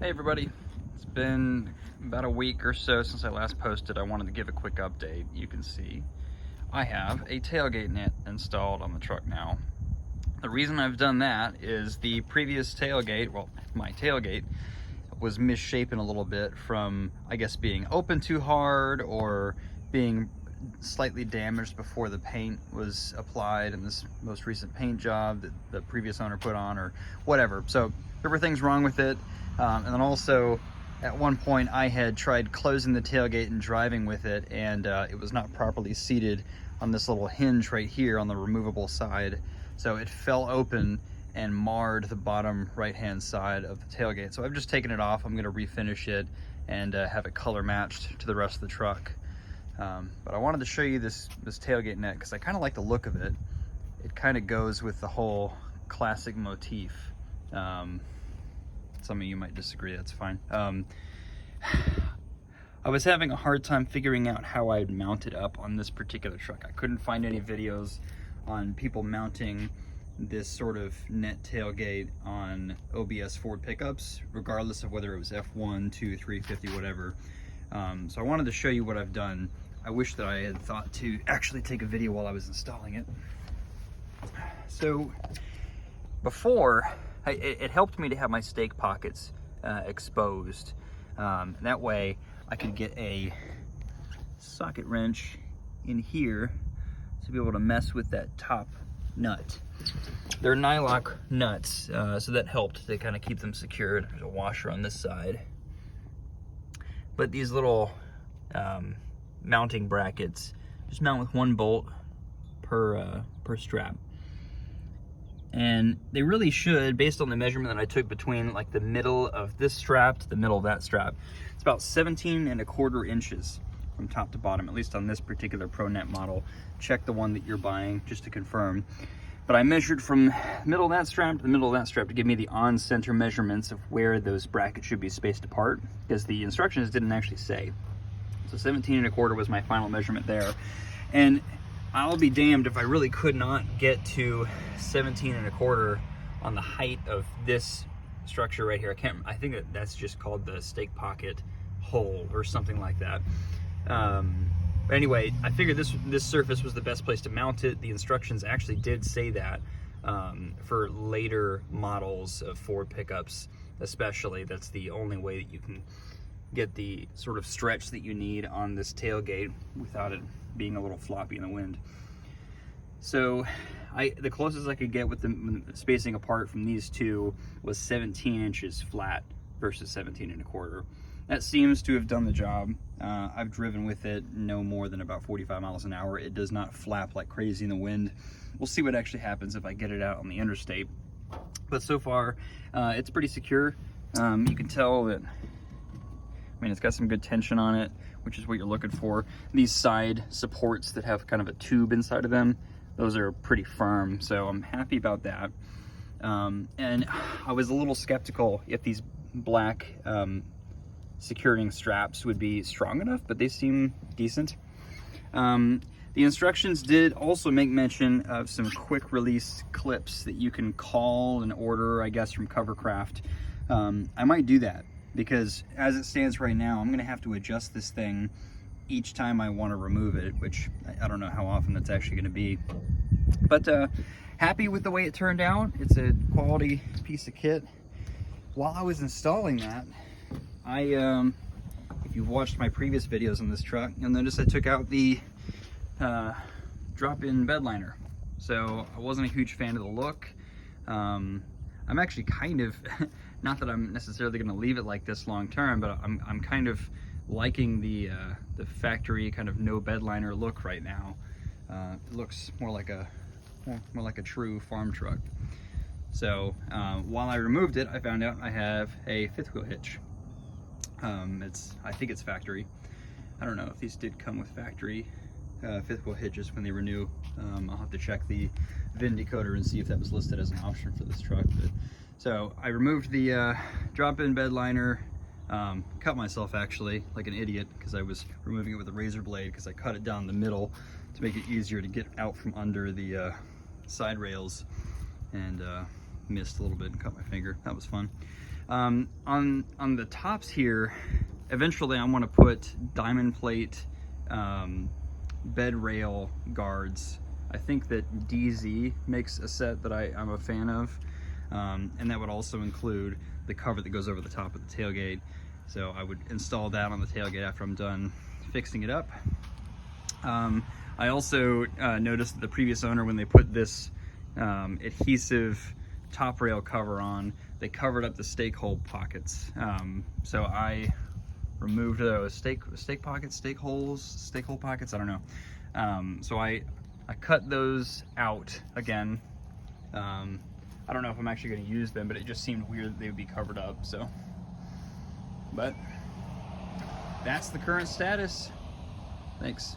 Hey everybody, it's been about a week or so since I last posted. I wanted to give a quick update. You can see I have a tailgate net installed on the truck now. The reason I've done that is the previous tailgate, well, my tailgate, was misshapen a little bit from, I guess, being open too hard or being slightly damaged before the paint was applied in this most recent paint job that the previous owner put on or whatever. So everything's wrong with it. And then also at one point I had tried closing the tailgate and driving with it, and it was not properly seated on this little hinge right here on the removable side. So it fell open and marred the bottom right hand side of the tailgate. So I've just taken it off. I'm going to refinish it and have it color matched to the rest of the truck. But I wanted to show you this tailgate net because I kind of like the look of it. It kind of goes with the whole classic motif. Some of you might disagree, that's fine. I was having a hard time figuring out how I'd mount it up on this particular truck. I couldn't find any videos on people mounting this sort of net tailgate on OBS Ford pickups, regardless of whether it was F1, 2, 350, whatever. So I wanted to show you what I've done. I wish that I had thought to actually take a video while I was installing it. So before, it helped me to have my stake pockets exposed. And that way I could get a socket wrench in here to be able to mess with that top nut. They're nylock nuts, so that helped to kind of keep them secured. There's a washer on this side. But these little mounting brackets just mount with one bolt per strap. And they really should, based on the measurement that I took between like the middle of this strap to the middle of that strap, it's about 17¼ inches from top to bottom, at least on this particular ProNet model. Check the one that you're buying just to confirm. But I measured from the middle of that strap to the middle of that strap to give me the on-center measurements of where those brackets should be spaced apart, because the instructions didn't actually say. So 17¼ was my final measurement there. And I'll be damned if I really could not get to 17¼ on the height of this structure right here. I think that's just called the stake pocket hole or something like that. But anyway, I figured this surface was the best place to mount it. The instructions actually did say that for later models of Ford pickups especially. That's the only way that you can get the sort of stretch that you need on this tailgate without it being a little floppy in the wind. So the closest I could get with the spacing apart from these two was 17 inches flat versus 17¼ That seems to have done the job. I've driven with it no more than about 45 miles an hour. It does not flap like crazy in the wind. We'll see what actually happens if I get it out on the interstate. But so far, it's pretty secure. You can tell that, I mean, it's got some good tension on it, which is what you're looking for. These side supports that have kind of a tube inside of them, those are pretty firm, so I'm happy about that. And I was a little skeptical if these black securing straps would be strong enough, but they seem decent. The instructions did also make mention of some quick release clips that you can call and order, I guess, from Covercraft. I might do that, because as it stands right now, I'm going to have to adjust this thing each time I want to remove it, which I don't know how often that's actually going to be. But happy with the way it turned out. It's a quality piece of kit. While I was installing that, if you've watched my previous videos on this truck, you'll notice I took out the drop-in bed liner. So I wasn't a huge fan of the look. I'm actually kind of, not that I'm necessarily going to leave it like this long term, but I'm kind of liking the factory kind of no bed liner look right now. It looks more like a true farm truck. So while I removed it, I found out I have a fifth wheel hitch. I think it's factory. I don't know if these did come with factory fifth wheel hitches when they renew. I'll have to check the VIN decoder and see if that was listed as an option for this truck. But, so I removed the drop-in bed liner, cut myself actually like an idiot because I was removing it with a razor blade because I cut it down the middle to make it easier to get out from under the side rails, and missed a little bit and cut my finger. That was fun. On the tops here, eventually I want to put diamond plate bed rail guards. I think that DZ makes a set that I'm a fan of, and that would also include the cover that goes over the top of the tailgate. So I would install that on the tailgate after I'm done fixing it up. I also noticed that the previous owner, when they put this adhesive top rail cover on, they covered up the stake hole pockets. So I removed those stake hole pockets, I don't know. So I cut those out again. I don't know if I'm actually going to use them, but it just seemed weird that they would be covered up. So, but that's the current status. Thanks.